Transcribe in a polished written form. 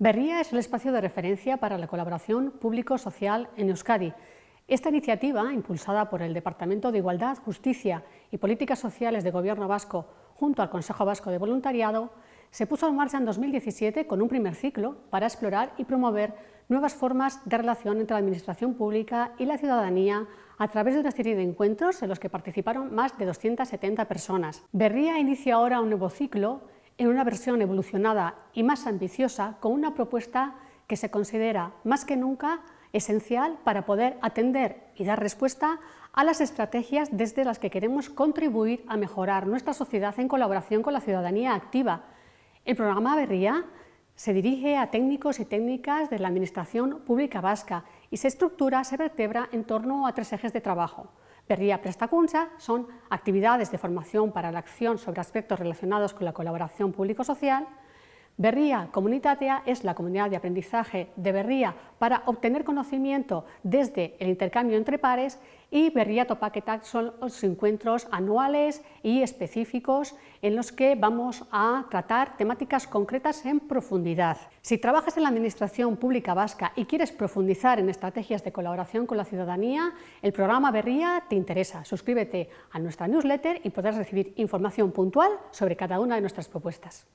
Berria es el espacio de referencia para la colaboración público-social en Euskadi. Esta iniciativa, impulsada por el Departamento de Igualdad, Justicia y Políticas Sociales del Gobierno vasco junto al Consejo Vasco de Voluntariado, se puso en marcha en 2017 con un primer ciclo para explorar y promover nuevas formas de relación entre la Administración Pública y la ciudadanía a través de una serie de encuentros en los que participaron más de 270 personas. Berria inicia ahora un nuevo ciclo en una versión evolucionada y más ambiciosa, con una propuesta que se considera más que nunca esencial para poder atender y dar respuesta a las estrategias desde las que queremos contribuir a mejorar nuestra sociedad en colaboración con la ciudadanía activa. El programa Berria se dirige a técnicos y técnicas de la Administración Pública Vasca y se vertebra en torno a 3 ejes de trabajo. Berria Prestakuntza son actividades de formación para la acción sobre aspectos relacionados con la colaboración público-social. Berria Komunitatea es la comunidad de aprendizaje de Berria para obtener conocimiento desde el intercambio entre pares, y Berria Topaketak son los encuentros anuales y específicos en los que vamos a tratar temáticas concretas en profundidad. Si trabajas en la Administración Pública Vasca y quieres profundizar en estrategias de colaboración con la ciudadanía, el programa Berria te interesa. Suscríbete a nuestra newsletter y podrás recibir información puntual sobre cada una de nuestras propuestas.